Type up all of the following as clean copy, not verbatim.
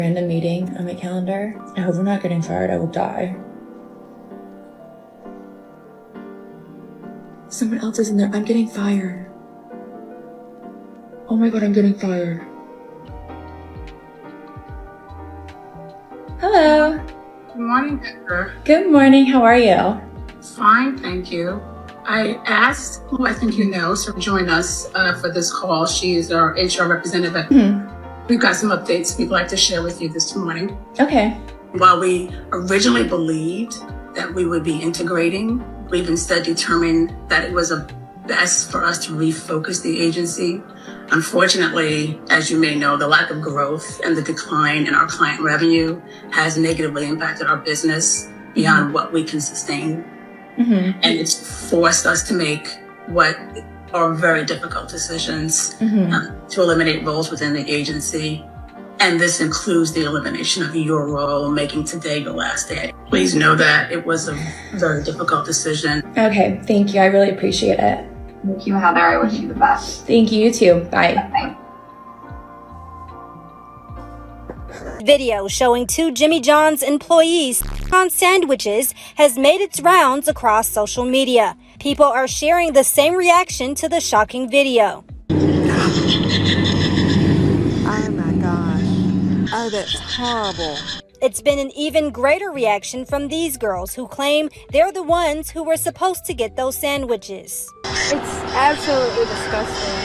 Random meeting on my calendar. I hope I'm not getting fired. I will die. Someone else is in there. I'm getting fired. Oh my god, I'm getting fired. Hello. Good morning, Pepper. Good morning. How are you? Fine, thank you. I asked who I think you know to join us for this call. She is our HR representative. We've got some updates we'd like to share with you this morning. Okay. While we originally believed that we would be integrating, we've instead determined that it was best for us to refocus the agency. Unfortunately, as you may know, the lack of growth and the decline in our client revenue has negatively impacted our business beyond what we can sustain. And it's forced us to make what are very difficult decisions to eliminate roles within the agency. And this includes the elimination of your role, making today your last day. Please know that it was a very difficult decision. Okay, thank you. I really appreciate it. Thank you, Heather. I wish you the best. Thank you, you too. Bye. Bye. Video showing two Jimmy John's employees on sandwiches has made its rounds across social media. People are sharing the same reaction to the shocking video. Oh my gosh. Oh, that's horrible. It's been an even greater reaction from these girls who claim they're the ones who were supposed to get those sandwiches. It's absolutely disgusting.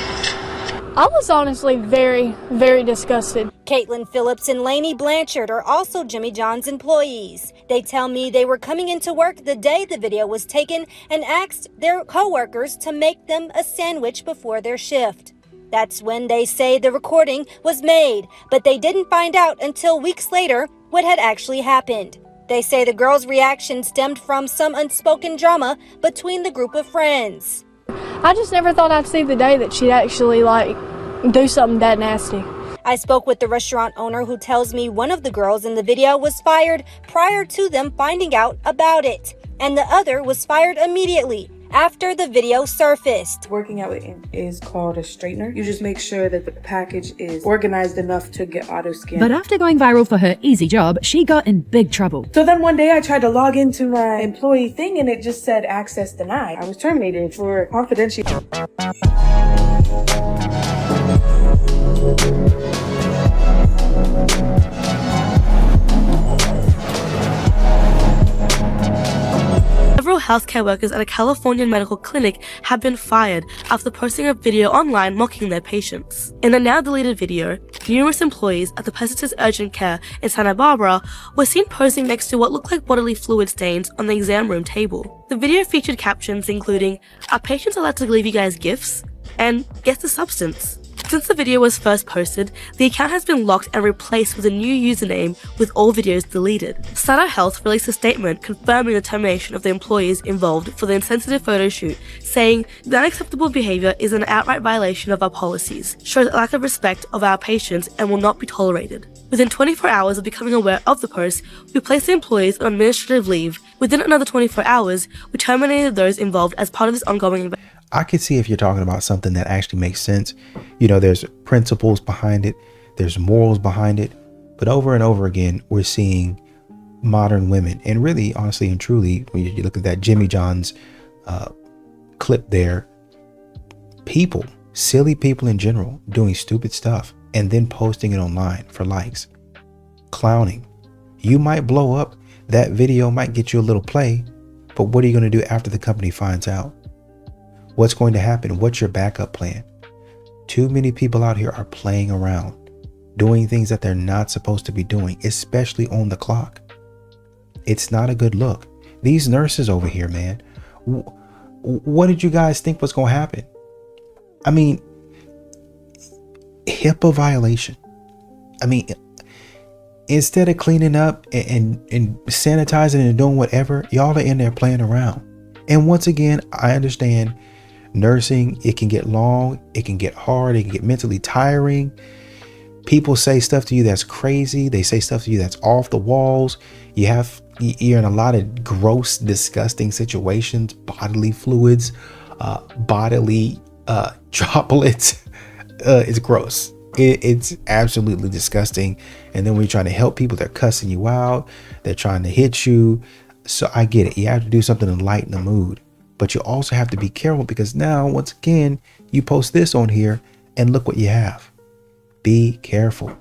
I was honestly very, very disgusted. Caitlin Phillips and Lainey Blanchard are also Jimmy John's employees. They tell me they were coming into work the day the video was taken and asked their coworkers to make them a sandwich before their shift. That's when they say the recording was made, but they didn't find out until weeks later what had actually happened. They say the girls' reaction stemmed from some unspoken drama between the group of friends. I just never thought I'd see the day that she'd actually, do something that nasty. I spoke with the restaurant owner who tells me one of the girls in the video was fired prior to them finding out about it, and the other was fired immediately after the video surfaced. Working out is called a straightener. You just make sure that the package is organized enough to get auto scan. But after going viral for her easy job, she got in big trouble. So then one day I tried to log into my employee thing and it just said access denied. I was terminated for confidentiality. Several healthcare workers at a California medical clinic have been fired after posting a video online mocking their patients. In a now deleted video, numerous employees at the Precision Urgent Care in Santa Barbara were seen posing next to what looked like bodily fluid stains on the exam room table. The video featured captions including, "Are patients allowed to leave you guys gifts?" and "Guess the substance." Since the video was first posted, the account has been locked and replaced with a new username with all videos deleted. Sutter Health released a statement confirming the termination of the employees involved for the insensitive photo shoot, saying the unacceptable behavior is an outright violation of our policies, shows a lack of respect of our patients and will not be tolerated. Within 24 hours of becoming aware of the post, we placed the employees on administrative leave. Within another 24 hours, we terminated those involved as part of this ongoing investigation. I could see if you're talking about something that actually makes sense. You know, there's principles behind it, there's morals behind it, but over and over again, we're seeing modern women, and really, honestly and truly, when you look at that Jimmy John's clip there, people, silly people in general, doing stupid stuff and then posting it online for likes, clowning. You might blow up, that video might get you a little play, but what are you going to do after the company finds out? What's going to happen? What's your backup plan? Too many people out here are playing around, doing things that they're not supposed to be doing, especially on the clock. It's not a good look. These nurses over here, man, what did you guys think was going to happen? I mean, HIPAA violation. I mean, instead of cleaning up and sanitizing and doing whatever, y'all are in there playing around. And once again, I understand nursing, it can get long, it can get hard, it can get mentally tiring. People say stuff to you that's crazy. They say stuff to you that's off the walls. You're in a lot of gross, disgusting situations, bodily fluids, bodily droplets. It's gross. It's absolutely disgusting. And then when you're trying to help people, they're cussing you out. They're trying to hit you. So I get it. You have to do something to lighten the mood. But you also have to be careful because now, once again, you post this on here and look what you have. Be careful.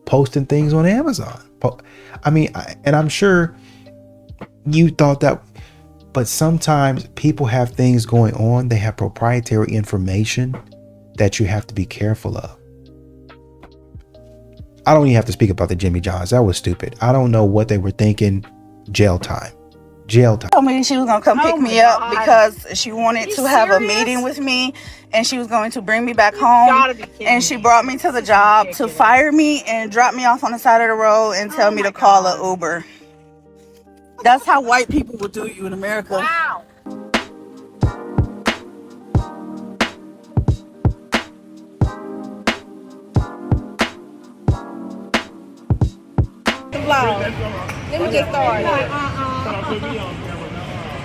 Posting things on Amazon. And I'm sure you thought that, but sometimes people have things going on. They have proprietary information that you have to be careful of. I don't even have to speak about the Jimmy Johns. That was stupid. I don't know what they were thinking. Jail time. Jail time. Told me she was gonna come pick me up because she wanted to have a meeting with me, and she was going to bring me back home. And she brought me to the job to fire me and drop me off on the side of the road and tell me to call an Uber. That's how white people will do you in America. Wow. Let me get started.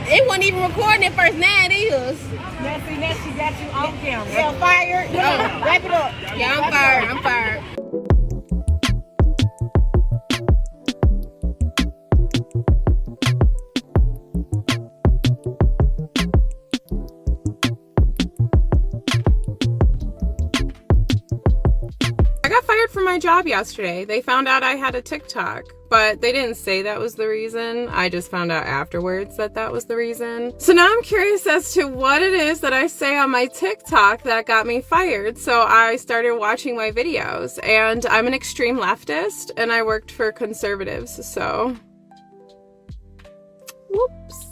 It wasn't even recording at first. Now it is. Now she got you on camera. Yeah, fired. Yeah, wrap it up. Yeah, I'm fired. I'm fired. I got fired from my job yesterday. They found out I had a TikTok, but they didn't say that was the reason. I just found out afterwards that that was the reason. So now I'm curious as to what it is that I say on my TikTok that got me fired. So I started watching my videos, and I'm an extreme leftist and I worked for conservatives, so whoops.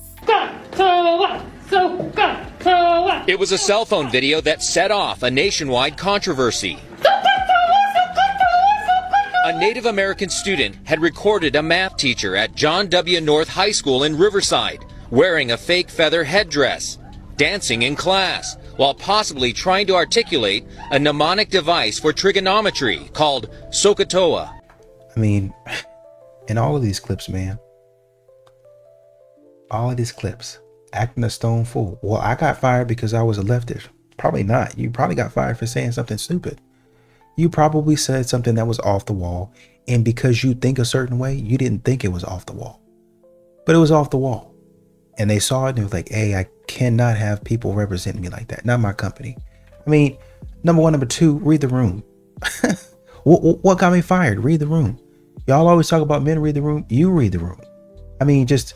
It was a cell phone video that set off a nationwide controversy. A Native American student had recorded a math teacher at John W. North High School in Riverside wearing a fake feather headdress, dancing in class, while possibly trying to articulate a mnemonic device for trigonometry called SOHCAHTOA. I mean, in all of these clips, man, all of these clips, acting a stone fool. Well, I got fired because I was a leftist. Probably not. You probably got fired for saying something stupid. You probably said something that was off the wall, and because you think a certain way, you didn't think it was off the wall, but it was off the wall. And they saw it and they were like, hey, I cannot have people representing me like that. Not my company. I mean, number one. Number two, read the room. What got me fired? Read the room. Y'all always talk about men read the room. You read the room. I mean, just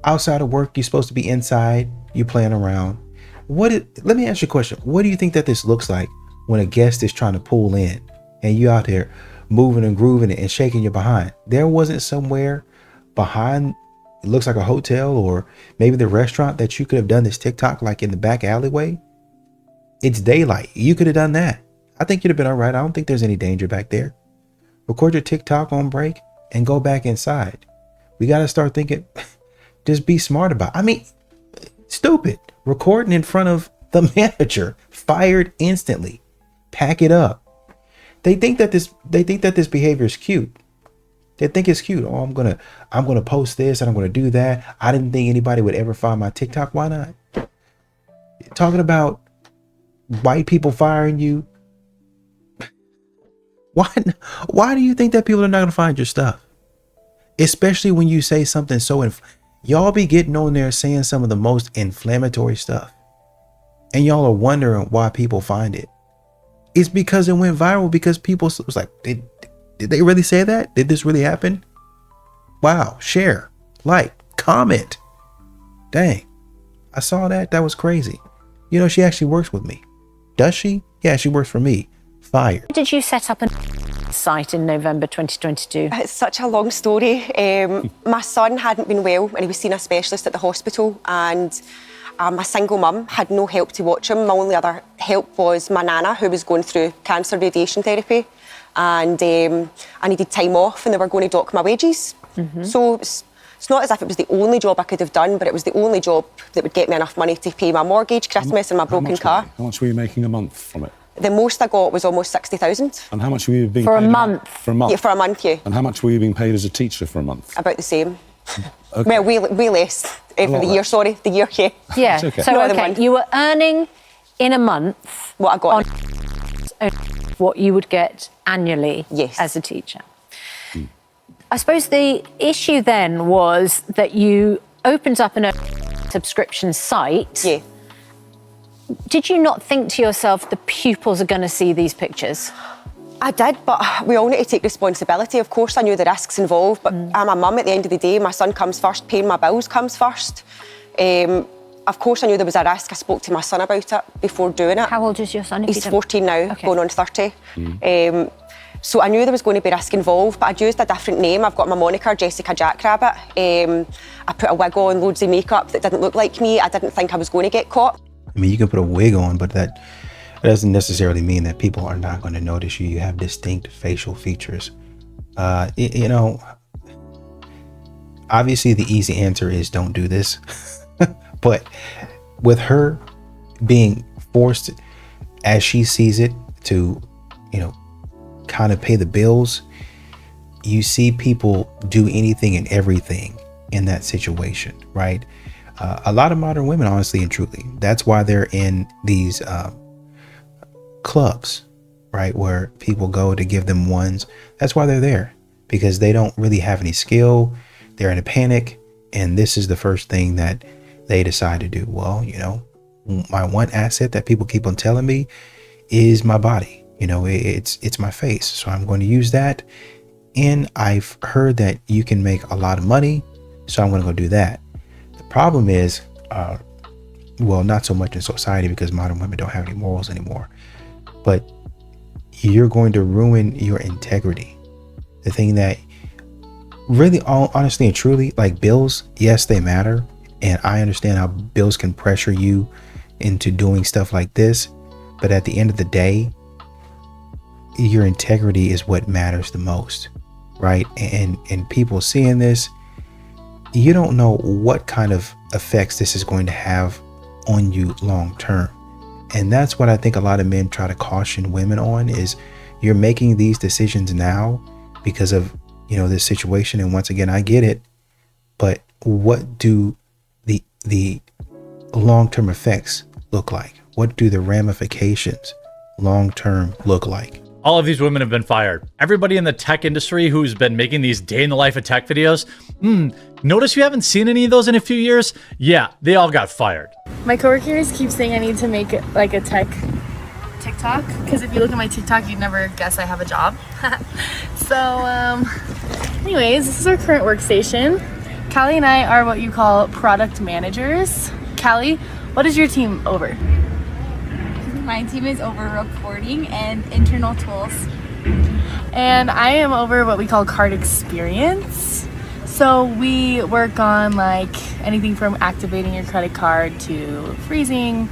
outside of work, you're supposed to be inside. You playing around. Let me ask you a question. What do you think that this looks like when a guest is trying to pull in and you out there moving and grooving and shaking your behind? There wasn't somewhere behind, it looks like a hotel or maybe the restaurant, that you could have done this TikTok like in the back alleyway? It's daylight. You could have done that. I think you'd have been all right. I don't think there's any danger back there. Record your TikTok on break and go back inside. We got to start thinking, just be smart about it. I mean, stupid. Recording in front of the manager, fired instantly. Pack it up. They think that this behavior is cute. They think it's cute. Oh, I'm gonna post this and I'm gonna do that. I didn't think anybody would ever find my TikTok. Why not? Talking about white people firing you. Why do you think that people are not gonna find your stuff? Especially when you say something so y'all be getting on there saying some of the most inflammatory stuff, and y'all are wondering why people find it. It's because it went viral, because people was like, did they really say that? Did this really happen? Wow. Share, like, comment. Dang. I saw that. That was crazy. You know, she actually works with me. Does she? Yeah, she works for me. Fired. Did you set up a site in November 2022? It's such a long story. My son hadn't been well and he was seeing a specialist at the hospital, and I'm a single mum, had no help to watch him. My only other help was my nana, who was going through cancer radiation therapy, and I needed time off and they were going to dock my wages. Mm-hmm. So it's not as if it was the only job I could have done, but it was the only job that would get me enough money to pay my mortgage, Christmas and my broken car. How much were you making a month from it? The most I got was almost 60,000. And how much were you being paid? For a month? For a month? Yeah, for a month, yeah. And how much were you being paid as a teacher for a month? About the same. Okay. Well, way less for the year, sorry. The year, yeah. Yeah, okay. So, okay, you were earning in a month what I got. what you would get annually as a teacher. I suppose the issue then was that you opened up a subscription site. Yeah. Did you not think to yourself, the pupils are going to see these pictures? I did, but we all need to take responsibility. Of course, I knew the risks involved, but I'm a mum at the end of the day. My son comes first, paying my bills comes first. Of course, I knew there was a risk. I spoke to my son about it before doing it. How old is your son? He's 14 now, going on 30. So I knew there was going to be risk involved, but I'd used a different name. I've got my moniker, Jessica Jackrabbit. I put a wig on, loads of makeup that didn't look like me. I didn't think I was going to get caught. I mean, you can put a wig on, but that doesn't necessarily mean that people are not going to notice you. You have distinct facial features. You know, obviously the easy answer is don't do this. But with her being forced, as she sees it, to, you know, kind of pay the bills, you see people do anything and everything in that situation, right? A lot of modern women, honestly and truly, that's why they're in these clubs, right, where people go to give them ones. That's why they're there, because they don't really have any skill. They're in a panic, and this is the first thing that they decide to do. Well, you know, my one asset that people keep on telling me is my body. You know, it's my face, so I'm going to use that. And I've heard that you can make a lot of money, so I'm going to go do that. The problem is, well, not so much in society, because modern women don't have any morals anymore, but you're going to ruin your integrity. The thing that really, honestly and truly, like bills, yes, they matter. And I understand how bills can pressure you into doing stuff like this. But at the end of the day, your integrity is what matters the most, right? And people seeing this, you don't know what kind of effects this is going to have on you long term. And that's what I think a lot of men try to caution women on, is you're making these decisions now because of, you know, this situation. And once again, I get it, but what do the long-term effects look like? What do the ramifications long-term look like? All of these women have been fired. Everybody in the tech industry who's been making these day in the life of tech videos, notice you haven't seen any of those in a few years? Yeah, they all got fired. My coworkers keep saying I need to make it like a tech TikTok, because if you look at my TikTok, you'd never guess I have a job. So, anyways, this is our current workstation. Callie and I are what you call product managers. Callie, what is your team over? My team is over recording and internal tools. And I am over what we call card experience. So we work on like anything from activating your credit card to freezing,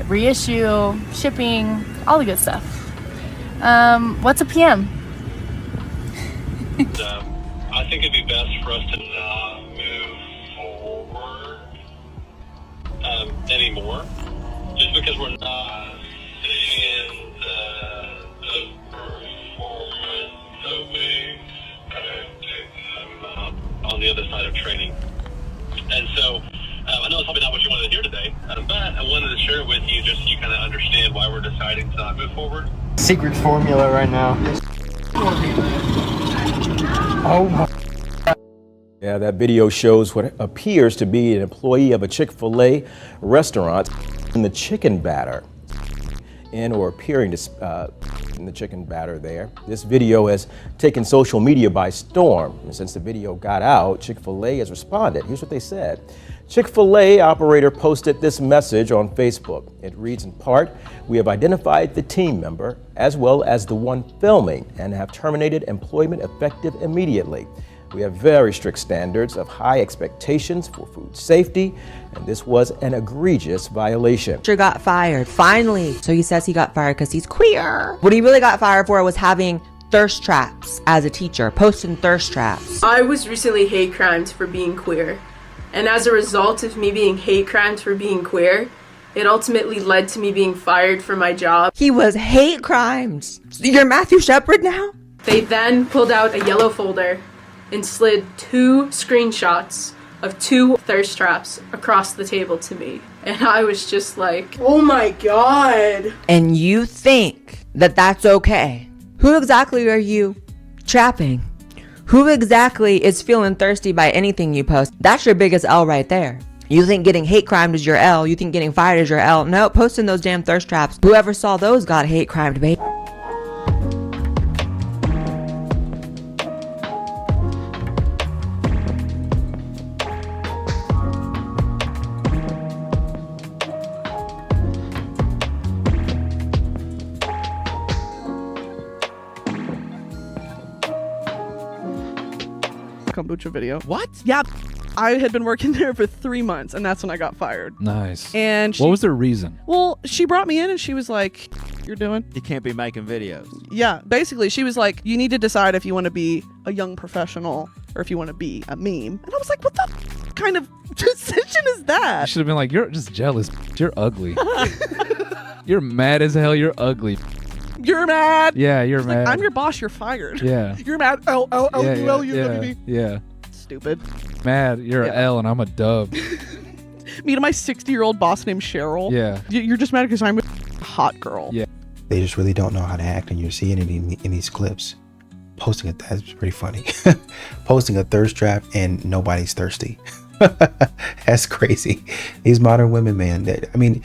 reissue, shipping, all the good stuff. What's a PM? I think it'd be best for us to not move forward anymore, just because we're not seeing the performance that we on the other side of training. And so I know it's probably not what you wanted to hear today, but I wanted to share it with you just so you kind of understand why we're deciding to not move forward. Secret formula right now. Oh my. Yeah, that video shows what appears to be an employee of a Chick-fil-A restaurant in the chicken batter, in or appearing to in the chicken batter there. This video has taken social media by storm. And since the video got out, Chick-fil-A has responded. Here's what they said. Chick-fil-A operator posted this message on Facebook. It reads in part, "We have identified the team member as well as the one filming and have terminated employment effective immediately. We have very strict standards of high expectations for food safety, and this was an egregious violation." Got fired, finally. So he says he got fired because he's queer. What he really got fired for was having thirst traps as a teacher, posting thirst traps. I was recently hate crimed for being queer. And as a result of me being hate crimed for being queer, it ultimately led to me being fired from my job. He was hate crimes. You're Matthew Shepard now? They then pulled out a yellow folder and slid 2 screenshots of 2 thirst traps across the table to me. And I was just like, oh my God. And you think that that's okay? Who exactly are you trapping? Who exactly is feeling thirsty by anything you post? That's your biggest L right there. You think getting hate crimed is your L. You think getting fired is your L. No, posting those damn thirst traps. Whoever saw those got hate crimed, babe. Kombucha video. What? Yeah. I had been working there for 3 months, and that's when I got fired. Nice. And what was the reason? Well, she brought me in and she was like, "You're doing? You can't be making videos." Yeah, basically, she was like, "You need to decide if you want to be a young professional or if you want to be a meme." And I was like, "What the kind of decision is You that?" should have been like, you're just jealous. You're ugly. You're mad as hell. You're ugly. You're mad. Yeah, you're She's mad. like, "I'm your boss. You're fired." Yeah. You're mad. L-U-L-U-W-D. Yeah. Stupid. Mad. You're an L and I'm a dub. Meet my 60-year-old boss named Cheryl. Yeah. You're just mad because I'm a hot girl. Yeah. They just really don't know how to act, and you're seeing it in these clips. Posting it, that's pretty funny. Posting a thirst trap and nobody's thirsty. That's crazy. These modern women, man. I mean,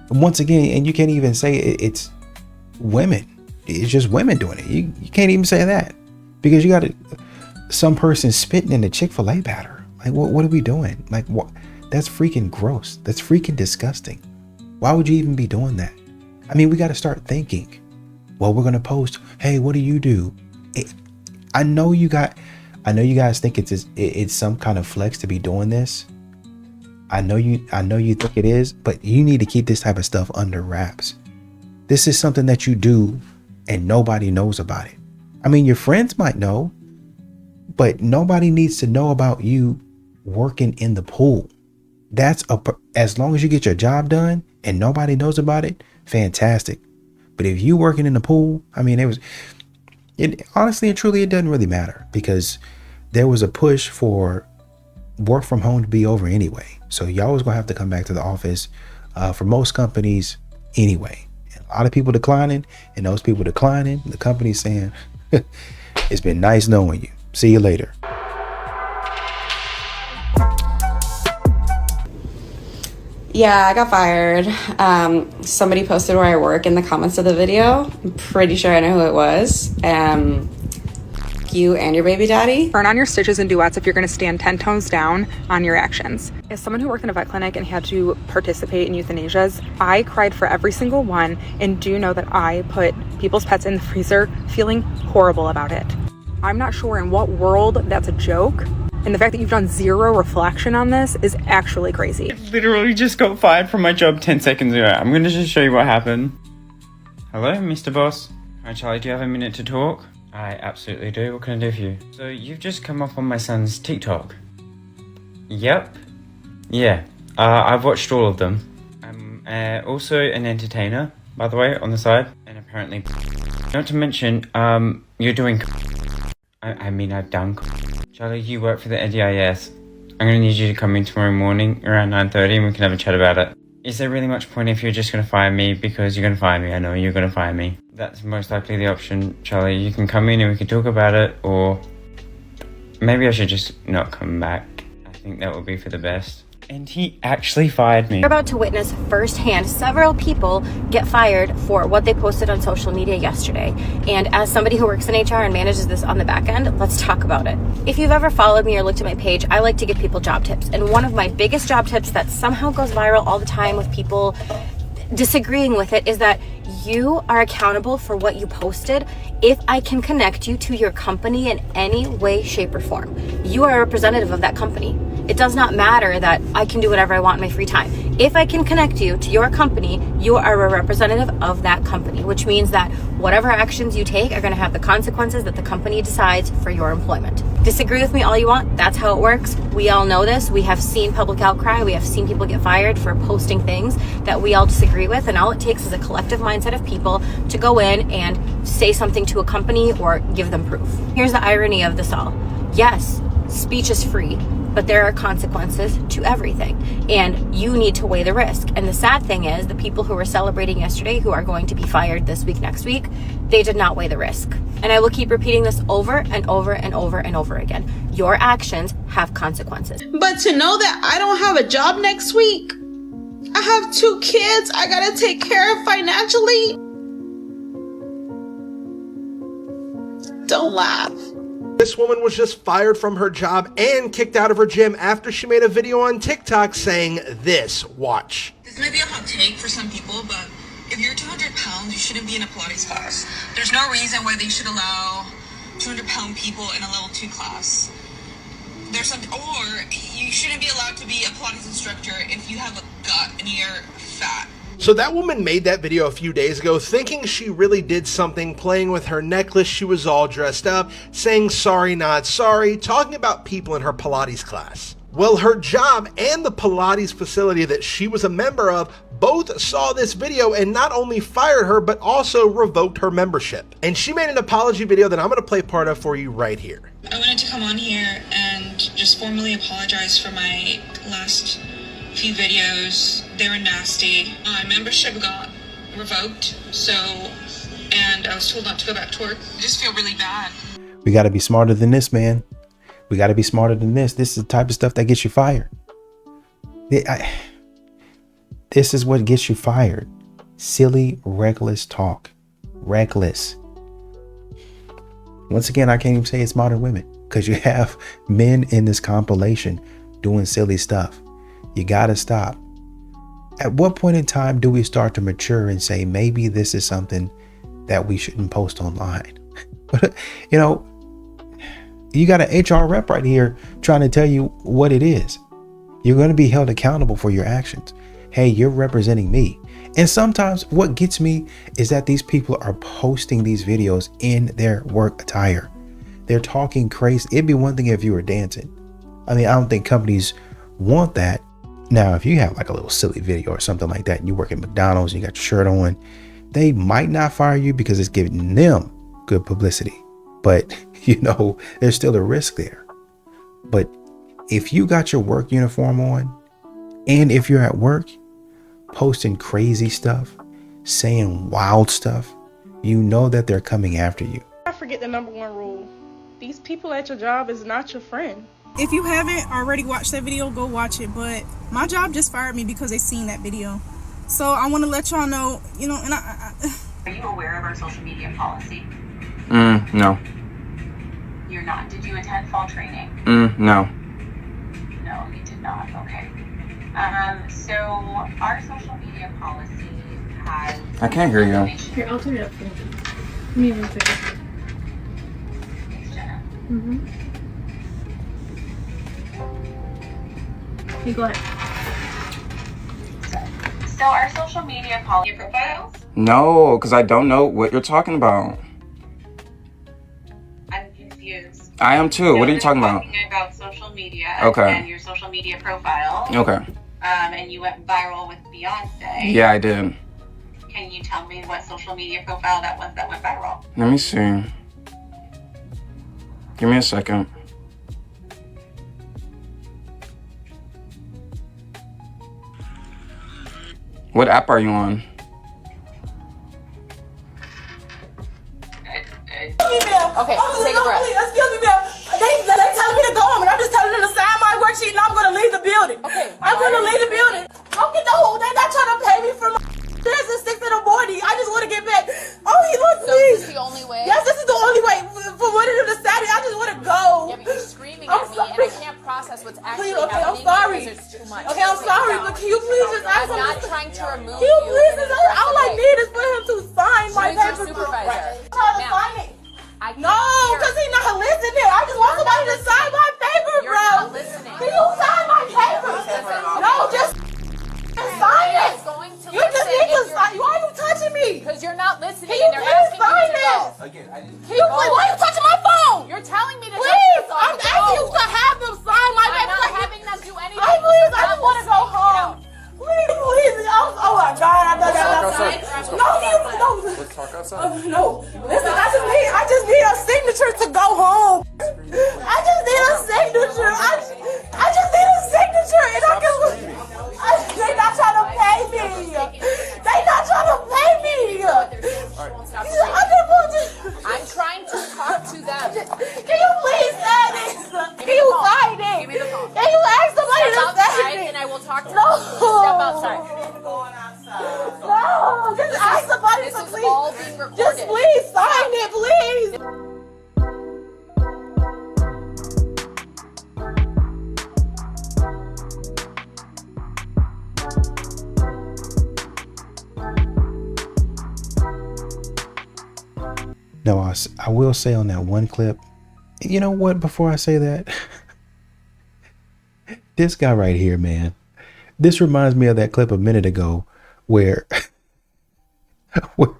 once again, and you can't even say it's women. It's just women doing it. You can't even say that, because you got some person spitting in the Chick-fil-A batter. Like, what are we doing? Like, what? That's freaking gross. That's freaking disgusting. Why would you even be doing that? I mean, we got to start thinking. Well, we're gonna post. Hey, what do you do? I know you guys think it's some kind of flex to be doing this. I know you think it is, but you need to keep this type of stuff under wraps. This is something that you do and nobody knows about it. I mean, your friends might know, but nobody needs to know about you working in the pool. As long as you get your job done and nobody knows about it, fantastic. But if you working in the pool, I mean, honestly and truly, it doesn't really matter, because there was a push for work from home to be over anyway. So y'all was gonna have to come back to the office for most companies anyway. And a lot of people declining, and those people declining, the company's saying, "It's been nice knowing you. See you later." Yeah, I got fired. Somebody posted where I work in the comments of the video. I'm pretty sure I know who it was. You and your baby daddy. Burn on your stitches and duets if you're going to stand 10 tones down on your actions. As someone who worked in a vet clinic and had to participate in euthanasias, I cried for every single one, and do know that I put people's pets in the freezer feeling horrible about it. I'm not sure in what world that's a joke, and the fact that you've done zero reflection on this is actually crazy. Literally just got fired from my job 10 seconds ago. I'm going to just show you what happened. Hello, Mr. Boss. Hi, Charlie, do you have a minute to talk? I absolutely do. What can I do for you? So you've just come up on my son's TikTok. Yep. Yeah. I've watched all of them. I'm also an entertainer, by the way, on the side. And apparently, not to mention, you're doing... I mean, I've done... Charlie, you work for the NDIS. I'm going to need you to come in tomorrow morning around 9:30 and we can have a chat about it. Is there really much point if you're just going to fire me because you're going to fire me? I know you're going to fire me. That's most likely the option, Charlie. You can come in and we can talk about it, or maybe I should just not come back. I think that would be for the best. And he actually fired me. We're about to witness firsthand several people get fired for what they posted on social media yesterday. And as somebody who works in HR and manages this on the back end, let's talk about it. If you've ever followed me or looked at my page, I like to give people job tips. And one of my biggest job tips that somehow goes viral all the time with people disagreeing with it is that you are accountable for what you posted. If I can connect you to your company in any way, shape, or form, you are a representative of that company. It does not matter that I can do whatever I want in my free time. If I can connect you to your company, you are a representative of that company, which means that whatever actions you take are going to have the consequences that the company decides for your employment. Disagree with me all you want. That's how it works. We all know this. We have seen public outcry. We have seen people get fired for posting things that we all disagree with. And all it takes is a collective mindset of people to go in and say something to a company or give them proof. Here's the irony of this all. Yes, speech is free. but there are consequences to everything, and you need to weigh the risk. And the sad thing is, the people who were celebrating yesterday, who are going to be fired this week, next week, they did not weigh the risk. And I will keep repeating this over and over and over and over again. Your actions have consequences. But to know that I don't have a job next week, I have 2 kids I gotta take care of financially. Don't laugh. This woman was just fired from her job and kicked out of her gym after she made a video on TikTok saying this. Watch. This may be a hot take for some people, but if you're 200 pounds, you shouldn't be in a Pilates class. There's no reason why they should allow 200-pound people in a level 2 class. Or you shouldn't be allowed to be a Pilates instructor if you have a gut and you're fat. So that woman made that video a few days ago thinking she really did something, playing with her necklace. She was all dressed up, saying sorry, not sorry, talking about people in her Pilates class. Well, her job and the Pilates facility that she was a member of both saw this video and not only fired her, but also revoked her membership. And she made an apology video that I'm going to play part of for you right here. I wanted to come on here and just formally apologize for my last few videos. They were nasty. My membership got revoked, and I was told not to go back to work. I just feel really bad. We got to be smarter than this, man. We got to be smarter than this. This is the type of stuff that gets you fired. This is what gets you fired. Silly, reckless talk. Reckless. Once again, I can't even say it's modern women because you have men in this compilation doing silly stuff. You got to stop. At what point in time do we start to mature and say, maybe this is something that we shouldn't post online? You know, you got an HR rep right here trying to tell you what it is. You're going to be held accountable for your actions. Hey, you're representing me. And sometimes what gets me is that these people are posting these videos in their work attire. They're talking crazy. It'd be one thing if you were dancing. I mean, I don't think companies want that. Now, if you have like a little silly video or something like that, and you work at McDonald's and you got your shirt on, they might not fire you because it's giving them good publicity. But, you know, there's still a risk there. But if you got your work uniform on, and if you're at work posting crazy stuff, saying wild stuff, you know that they're coming after you. I forget the number 1 rule. These people at your job is not your friend. If you haven't already watched that video, go watch it. But my job just fired me because they seen that video. So I want to let y'all know, you know, and Are you aware of our social media policy? No. You're not. Did you attend fall training? No. No, you did not. Okay. So our social media policy has... I can't hear you. Here, I'll turn it up for you. Give me 1 second. Thanks, Jenna. Okay, go ahead. So our social media policy profiles? No, because I don't know what you're talking about. I'm confused. I am too. What are you talking about? Talking about social media Okay. and your social media profile. Okay. And you went viral with Beyonce. Yeah, I did. Can you tell me what social media profile that was that went viral? Let me see. Give me a second. What app are you on? Okay, take a breath. Excuse me, ma'am. They telling me to go home, and I'm just telling them to sign my worksheet, and I'm going to leave the building. Okay. I'm going to leave the building. Don't get the whole thing. They're not trying to pay me for my this is 6 in the morning. I just want to get back. Oh, he wants me. So is this the only way? Yes, this is the only way. For one of them to Saturday, I just want to go. Yeah, but you're screaming at me, and I can't process what's actually okay, happening. I'm sorry. Because there's too much. Okay, I'm sorry, but can you please just ask him? I'm not trying to remove Can you you. please just all I need is for him to sign my Who's your paper. supervisor? Try to sign it. No, because he's not listening. I just want somebody to sign my paper, bro. You're not listening. Can you sign my paper? No, just sign it. You just need to sign. Why are you touching me? Because you're not listening. Can you and they're please asking sign you to it? go. Again, I didn't. Can you please? Why are you touching my phone? You're telling me to Please, touch I'm asking you to have them sign my I'm paper. not having them do anything. Please, I You're just want to go listening. home. Please, oh my God, I thought that No, I will say on that one clip, you know what, before I say that, this guy right here, man, this reminds me of that clip a minute ago where, where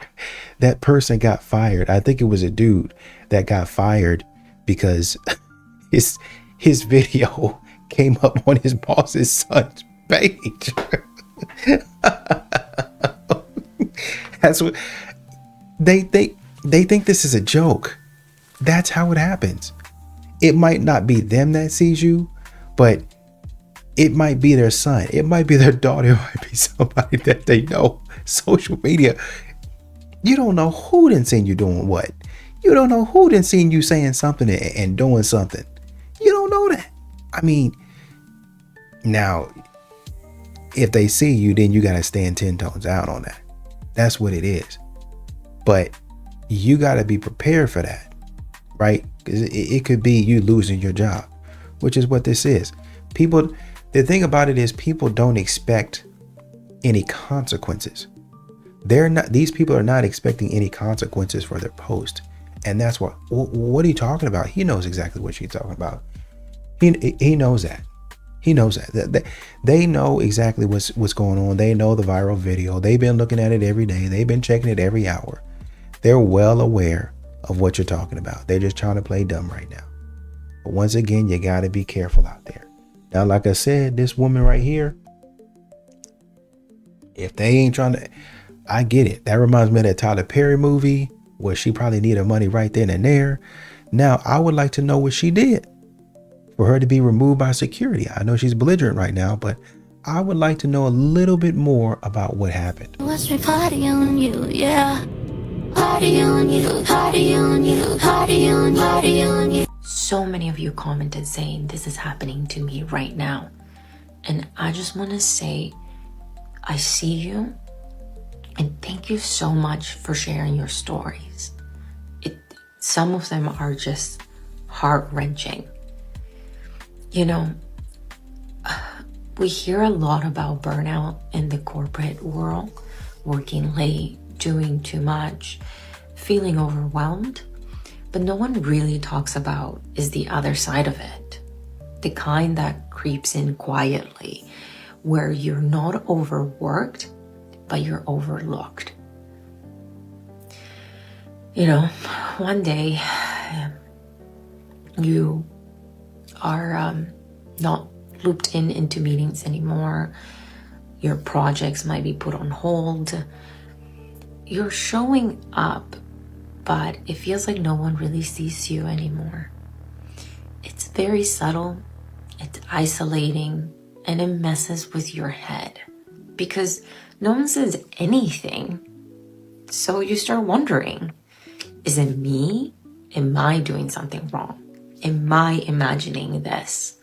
that person got fired. I think it was a dude that got fired because his video came up on his boss's son's page. That's what they think this is a joke. That's how it happens. It might not be them that sees you, but it might be their son. It might be their daughter. It might be somebody that they know. Social media. You don't know who done seen you doing what. You don't know who done seen you saying something and doing something. You don't know that. I mean, now, if they see you, then you got to stand 10 tones out on that. That's what it is. But you got to be prepared for that, right? Because it could be you losing your job, which is what this is. People, the thing about it is people don't expect any consequences. These people are not expecting any consequences for their post. And that's what are you talking about? He knows exactly what she's talking about. He knows that. He knows that. They know exactly what's going on. They know the viral video. They've been looking at it every day. They've been checking it every hour. They're well aware of what you're talking about. They're just trying to play dumb right now. But once again, you got to be careful out there. Now, like I said, this woman right here, if they ain't trying to, I get it. That reminds me of that Tyler Perry movie where she probably needed money right then and there. Now, I would like to know what she did for her to be removed by security. I know she's belligerent right now, but I would like to know a little bit more about what happened. Watch me party on you, yeah. Party on you, party on you, party on, party on you. So many of you commented saying this is happening to me right now. And I just want to say, I see you and thank you so much for sharing your stories. Some of them are just heart-wrenching. You know, we hear a lot about burnout in the corporate world, working late, doing too much, feeling overwhelmed, but no one really talks about is the other side of it. The kind that creeps in quietly, where you're not overworked, but you're overlooked. You know, one day you are not looped into meetings anymore. Your projects might be put on hold. You're showing up, but it feels like no one really sees you anymore. It's very subtle, it's isolating, and it messes with your head because no one says anything. So you start wondering, is it me? Am I doing something wrong? Am I imagining this?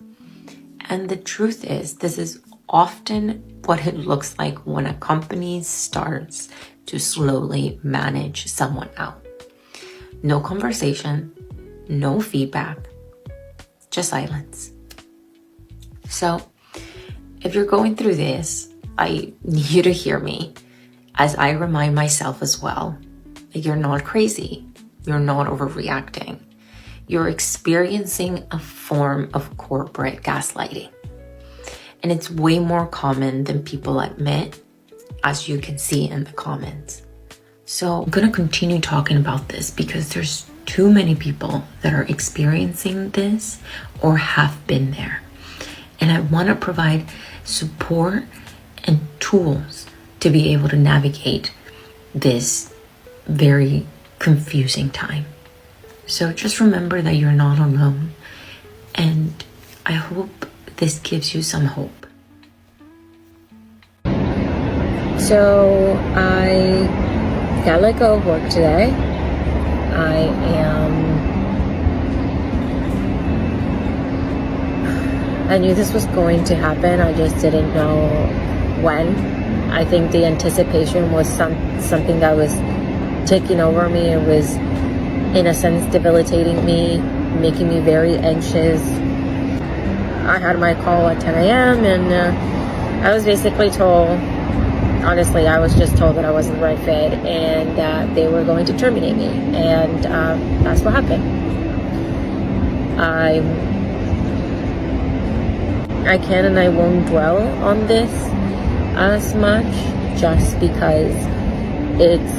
And the truth is, this is often what it looks like when a company starts to slowly manage someone out. No conversation, no feedback, just silence. So if you're going through this, I need you to hear me as I remind myself as well that you're not crazy. You're not overreacting. You're experiencing a form of corporate gaslighting. And it's way more common than people admit, as you can see in the comments. So I'm gonna continue talking about this because there's too many people that are experiencing this or have been there. And I wanna provide support and tools to be able to navigate this very confusing time. So just remember that you're not alone, and I hope this gives you some hope. So I got let go of work today. I knew this was going to happen, I just didn't know when. I think the anticipation was something that was taking over me. It was, in a sense, debilitating me, making me very anxious. I had my call at 10 a.m. and I was basically told honestly, I was just told that I wasn't the right fit and that they were going to terminate me. And that's what happened. I can and I won't dwell on this as much, just because it's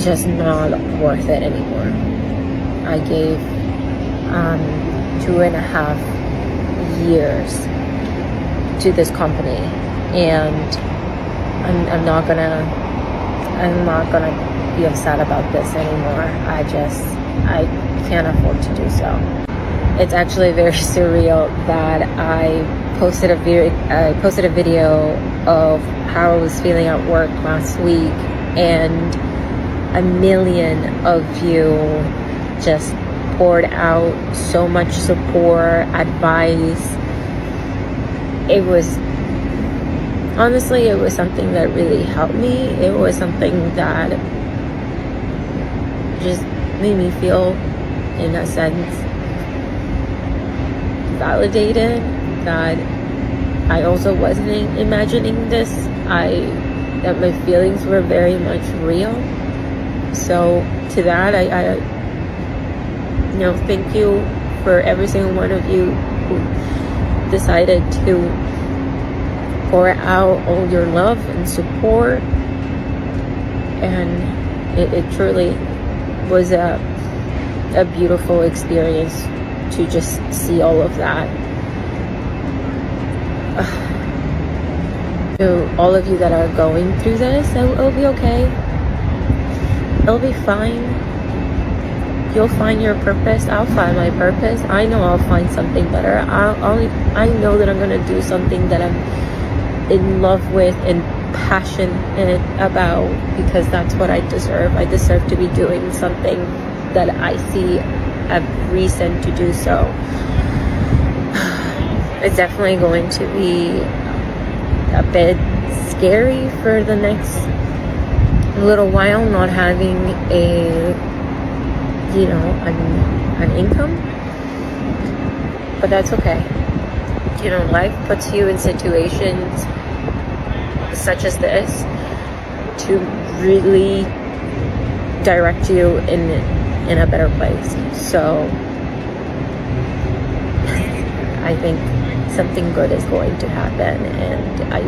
just not worth it anymore. I gave 2.5 years to this company, and I'm not gonna be upset about this anymore. I can't afford to do so. It's actually very surreal that I posted a video of how I was feeling at work last week, and 1 million of you just poured out so much support, advice. It was something that really helped me. It was something that just made me feel, in a sense, validated, that I also wasn't imagining this, that my feelings were very much real. So to that, I thank you for every single one of you who decided to pour out all your love and support, and it truly was a beautiful experience to just see all of that. To all of you that are going through this, it'll be okay. It'll be fine. You'll find your purpose. I'll find my purpose. I know I'll find something better. I know that I'm gonna do something that I'm in love with and passionate about, because that's what I deserve. I deserve to be doing something that I see a reason to do so. It's definitely going to be a bit scary for the next little while, not having an income, but that's okay. Life puts you in situations such as this to really direct you in a better place. So I think something good is going to happen, and I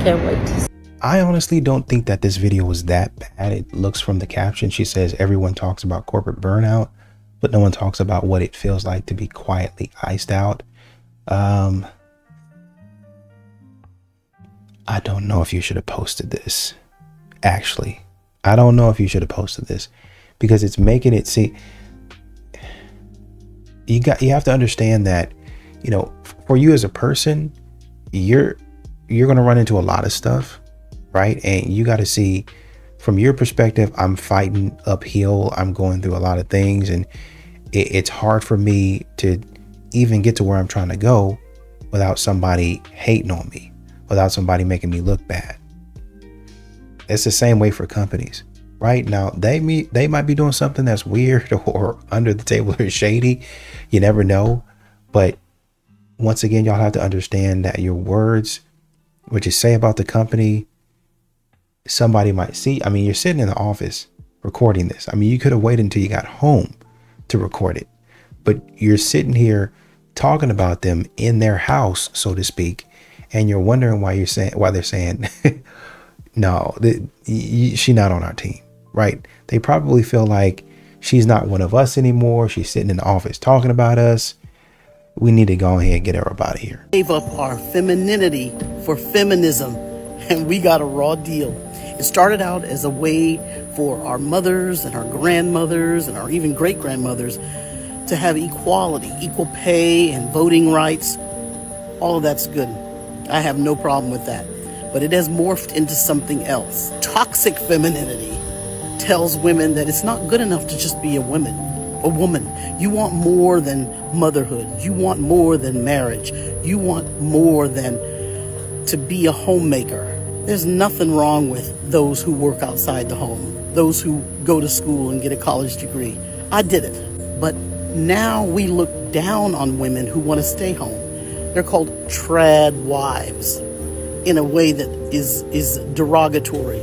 can't wait to see. I honestly don't think that this video was that bad. It looks from the caption, she says everyone talks about corporate burnout, but no one talks about what it feels like to be quietly iced out. I don't know if you should have posted this. Actually, I don't know if you should have posted this, because it's making it see. You have to understand that, for you as a person, you're going to run into a lot of stuff, right? And you got to see from your perspective, I'm fighting uphill. I'm going through a lot of things, and it's hard for me to even get to where I'm trying to go without somebody hating on me, without somebody making me look bad. It's the same way for companies, right? Now, they might be doing something that's weird or under the table or shady. You never know. But once again, y'all have to understand that your words, what you say about the company, somebody might see. I mean, you're sitting in the office recording this. I mean, you could have waited until you got home to record it, but you're sitting here talking about them in their house, so to speak, and you're wondering why they're saying, no, she's not on our team, right? They probably feel like she's not one of us anymore. She's sitting in the office talking about us. We need to go ahead and get her up out of here. Gave up our femininity for feminism, and we got a raw deal. It started out as a way for our mothers and our grandmothers and our even great-grandmothers to have equality, equal pay and voting rights. All of that's good. I have no problem with that. But it has morphed into something else. Toxic femininity tells women that it's not good enough to just be a woman. You want more than motherhood. You want more than marriage. You want more than to be a homemaker. There's nothing wrong with those who work outside the home, those who go to school and get a college degree. I did it. But now we look down on women who want to stay home. They're called trad wives. in a way that is derogatory.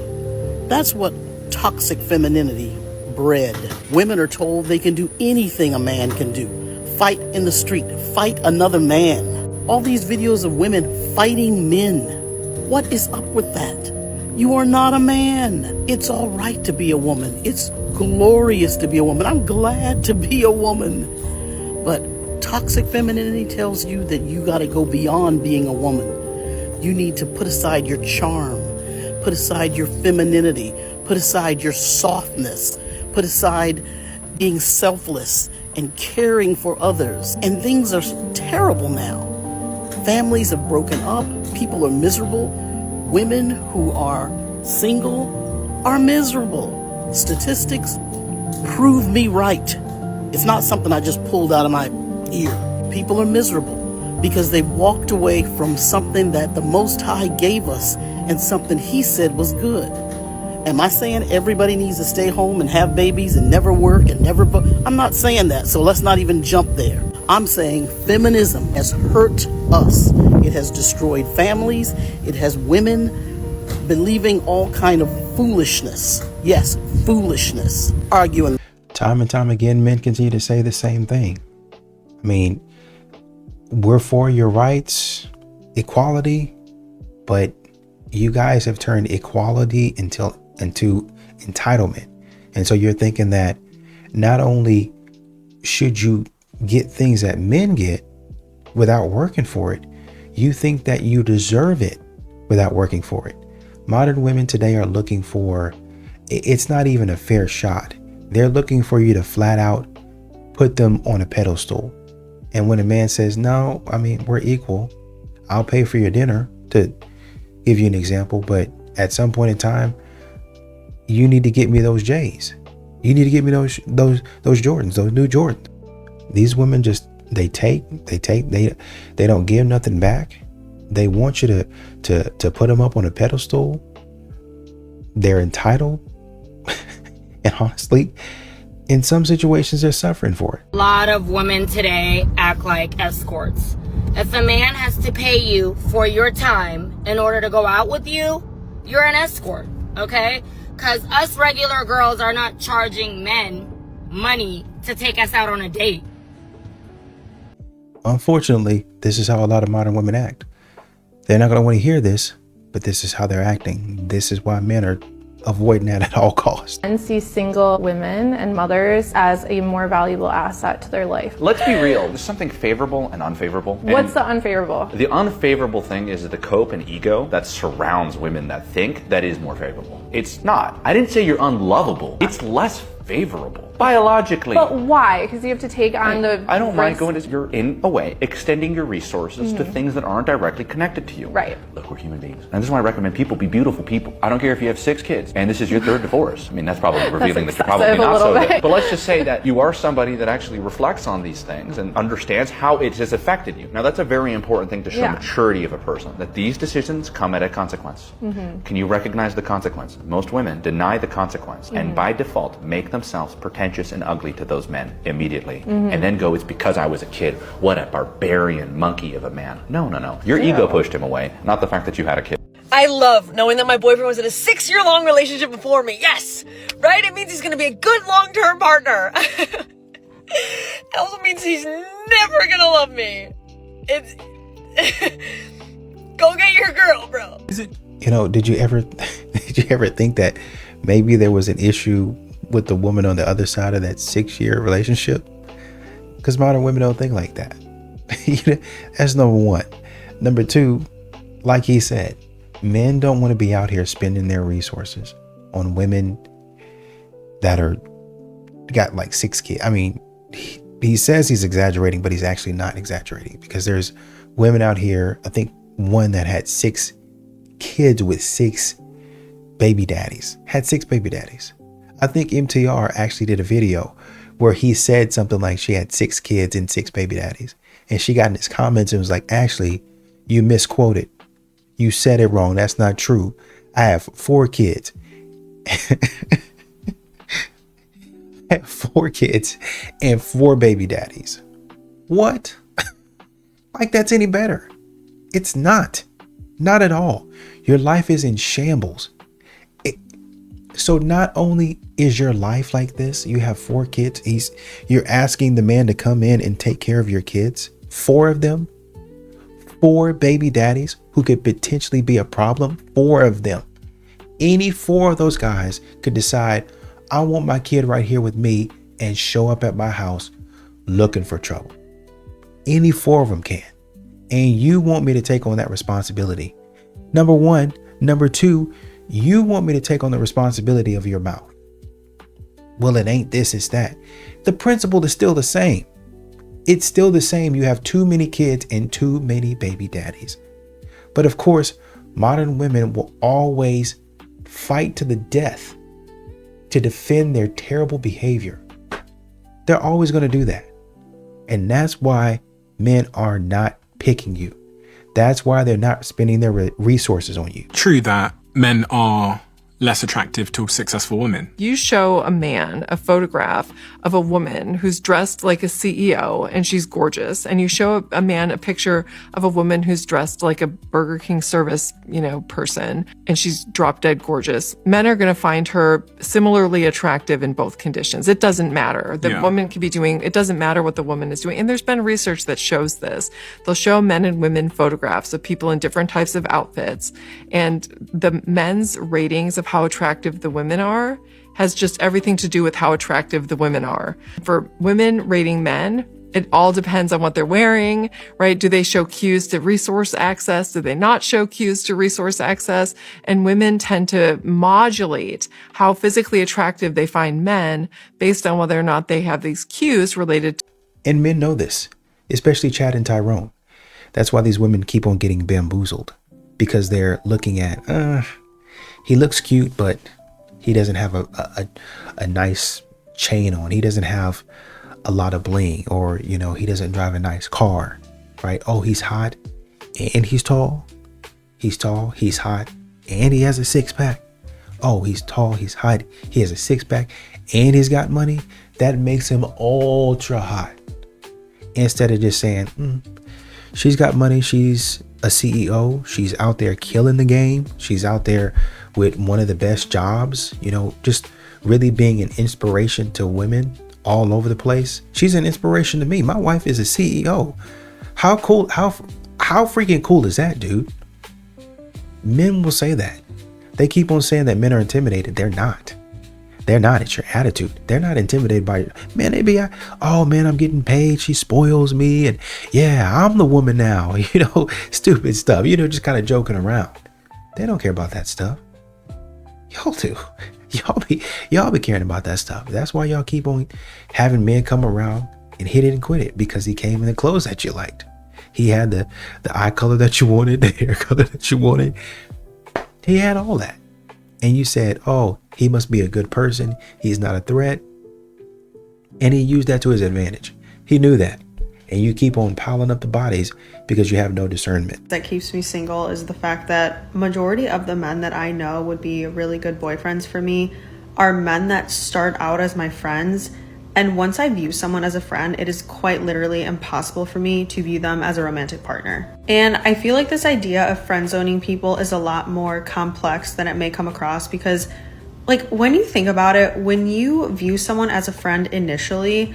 That's what toxic femininity bred. Women are told they can do anything a man can do. Fight in the street, fight another man. All these videos of women fighting men. What is up with that? You are not a man. It's all right to be a woman. It's glorious to be a woman. I'm glad to be a woman. But toxic femininity tells you that you got to go beyond being a woman. You need to put aside your charm, put aside your femininity, put aside your softness, put aside being selfless and caring for others. And things are terrible now. Families have broken up. People are miserable. Women who are single are miserable. Statistics prove me right. It's not something I just pulled out of my ear. People are miserable because they walked away from something that the Most High gave us and something He said was good. Am I saying everybody needs to stay home and have babies and never work and never vote? I'm not saying that, so let's not even jump there. I'm saying feminism has hurt us. It has destroyed families. It has women believing all kind of foolishness. Yes, foolishness. Arguing. Time and time again, men continue to say the same thing. I mean, we're for your rights, equality, but you guys have turned equality into entitlement. And so you're thinking that not only should you get things that men get without working for it, you think that you deserve it without working for it. Modern women today are looking for, it's not even a fair shot. They're looking for you to flat out put them on a pedestal. And when a man says, no, I mean, we're equal, I'll pay for your dinner, to give you an example, but at some point in time, you need to get me those J's. You need to get me those Jordans, those new Jordans. These women just, they don't give nothing back. They want you to put them up on a pedestal. They're entitled. And honestly, in some situations, they're suffering for it. A lot of women today act like escorts. If a man has to pay you for your time in order to go out with you, you're an escort, okay? Because us regular girls are not charging men money to take us out on a date. Unfortunately, this is how a lot of modern women act. They're not going to want to hear this, but this is how they're acting. This is why men are avoiding that at all costs. And see single women and mothers as a more valuable asset to their life. Let's be real. There's something favorable and unfavorable. What's the unfavorable? The unfavorable thing is the cope and ego that surrounds women that think that is more favorable. It's not. I didn't say you're unlovable. It's less favorable biologically. But why? Because you have to take on the I don't mind risk. going to, you're in a way extending your resources to things that aren't directly connected to you. Right. Look, we're human beings. And this is why I recommend people be beautiful people. I don't care if you have 6 kids and this is your 3rd divorce. I mean, that's probably revealing that you're probably not so good. But let's just say that you are somebody that actually reflects on these things and understands how it has affected you. Now, that's a very important thing to show maturity of a person, that these decisions come at a consequence. Can you recognize the consequence? Most women deny the consequence and by default make themselves pretentious and ugly to those men immediately and then go, it's because I was a kid. What a barbarian monkey of a man. No. Your ego pushed him away, not the fact that you had a kid. I love knowing that my boyfriend was in a 6-year-long relationship before me. Yes! Right? It means he's gonna be a good long-term partner. It also means he's never gonna love me. It's... Go get your girl, bro. You know, did you ever think that maybe there was an issue with the woman on the other side of that 6-year relationship? Because modern women don't think like that. That's number one. Number two, like he said, men don't want to be out here spending their resources on women that got like 6 kids. I mean, he says he's exaggerating, but he's actually not exaggerating, because there's women out here, I think one that had 6 kids with 6 baby daddies, had 6 baby daddies. I think MTR actually did a video where he said something like she had 6 kids and 6 baby daddies. And she got in his comments and was like, actually, you misquoted. You said it wrong. That's not true. I have 4 kids. I have 4 kids and 4 baby daddies. What? Like that's any better? It's not. Not at all. Your life is in shambles. So not only is your life like this, you have 4 kids. You're asking the man to come in and take care of your kids. 4 of them. 4 baby daddies who could potentially be a problem. 4 of them. Any 4 of those guys could decide, I want my kid right here with me, and show up at my house looking for trouble. Any 4 of them can. And you want me to take on that responsibility. Number 1. Number 2, you want me to take on the responsibility of your mouth. Well, it ain't this, it's that. The principle is still the same. It's still the same. You have too many kids and too many baby daddies. But of course, modern women will always fight to the death to defend their terrible behavior. They're always going to do that. And that's why men are not picking you. That's why they're not spending their resources on you. True that men are less attractive to successful women. You show a man a photograph of a woman who's dressed like a CEO and she's gorgeous, and you show a man a picture of a woman who's dressed like a Burger King service, person, and she's drop dead gorgeous. Men are going to find her similarly attractive in both conditions. It doesn't matter. The woman could be doing, it doesn't matter what the woman is doing. And there's been research that shows this. They'll show men and women photographs of people in different types of outfits, and the men's ratings of how attractive the women are has just everything to do with how attractive the women are. For women rating men, it all depends on what they're wearing, right? Do they show cues to resource access? Do they not show cues to resource access? And women tend to modulate how physically attractive they find men based on whether or not they have these cues related to. And men know this, especially Chad and Tyrone. That's why these women keep on getting bamboozled, because they're looking at, he looks cute, but he doesn't have a nice chain on. He doesn't have a lot of bling, or, he doesn't drive a nice car, right? Oh, he's hot and he's tall. He's tall, he's hot, and he has a 6-pack. Oh, he's tall, he's hot, he has a 6-pack, and he's got money. That makes him ultra hot. Instead of just saying, she's got money, she's a CEO, she's out there killing the game, she's out there with one of the best jobs, just really being an inspiration to women all over the place. She's an inspiration to me. My wife is a CEO. How cool, how freaking cool is that, dude? Men will say that. They keep on saying that men are intimidated. They're not. They're not. It's your attitude. They're not intimidated by, man, they be, oh man, I'm getting paid. She spoils me. And yeah, I'm the woman now, stupid stuff, just kind of joking around. They don't care about that stuff. Y'all do. Y'all be caring about that stuff. That's why y'all keep on having men come around and hit it and quit it, because he came in the clothes that you liked. He had the eye color that you wanted, the hair color that you wanted. He had all that. And you said, oh, he must be a good person. He's not a threat. And he used that to his advantage. He knew that. And you keep on piling up the bodies because you have no discernment. That keeps me single is the fact that majority of the men that I know would be really good boyfriends for me are men that start out as my friends. And once I view someone as a friend, it is quite literally impossible for me to view them as a romantic partner. And I feel like this idea of friend zoning people is a lot more complex than it may come across, because when you think about it, when you view someone as a friend initially,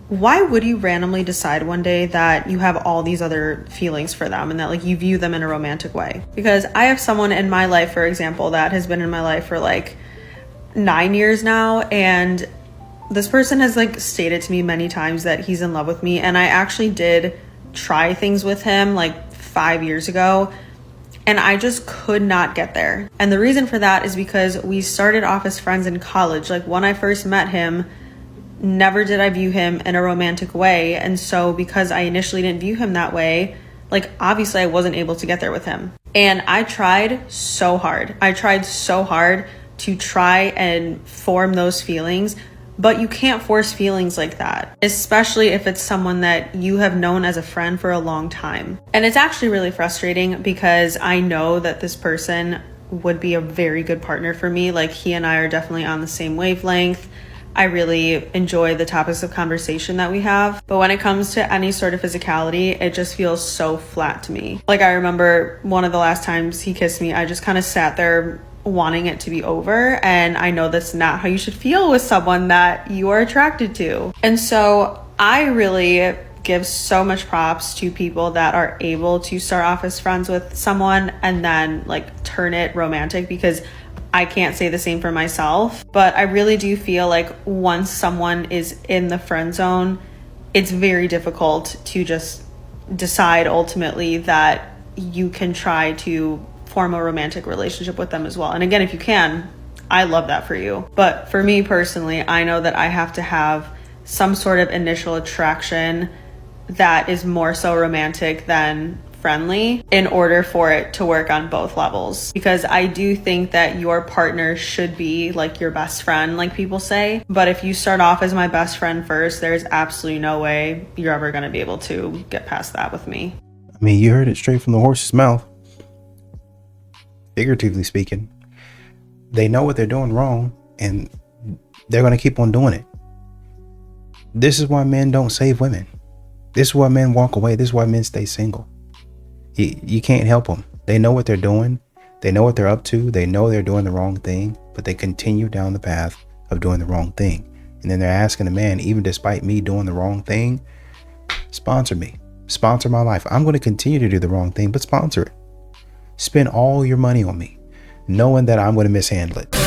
why would you randomly decide one day that you have all these other feelings for them and that you view them in a romantic way? Because I have someone in my life, for example, that has been in my life for 9 years now, and this person has stated to me many times that he's in love with me, and I actually did try things with him 5 years ago, and I just could not get there. And the reason for that is because we started off as friends in college. When I first met him, never did I view him in a romantic way, and so because I initially didn't view him that way, obviously I wasn't able to get there with him. And I tried so hard. To try and form those feelings, but you can't force feelings like that, especially if it's someone that you have known as a friend for a long time. And it's actually really frustrating because I know that this person would be a very good partner for me. He and I are definitely on the same wavelength. I really enjoy the topics of conversation that we have. But when it comes to any sort of physicality, it just feels so flat to me. Like, I remember one of the last times he kissed me, I just kind of sat there wanting it to be over. And I know that's not how you should feel with someone that you are attracted to. And so I really give so much props to people that are able to start off as friends with someone and then like turn it romantic, because I can't say the same for myself. But I really do feel like once someone is in the friend zone, it's very difficult to just decide ultimately that you can try to form a romantic relationship with them as well. And again, if you can, I love that for you. But for me personally, I know that I have to have some sort of initial attraction that is more so romantic than friendly in order for it to work on both levels. Because I do think that your partner should be like your best friend, like people say. But if you start off as my best friend first, there's absolutely no way you're ever going to be able to get past that with me. I mean, you heard it straight from the horse's mouth. Figuratively speaking, they know what they're doing wrong and they're going to keep on doing it. This is why men don't save women. This is why men walk away. This is why men stay single. You can't help them. They know what they're doing. They know what they're up to. They know they're doing the wrong thing, but they continue down the path of doing the wrong thing. And then they're asking a man, even despite me doing the wrong thing, sponsor me, sponsor my life. I'm going to continue to do the wrong thing, but sponsor it. Spend all your money on me, knowing that I'm going to mishandle it.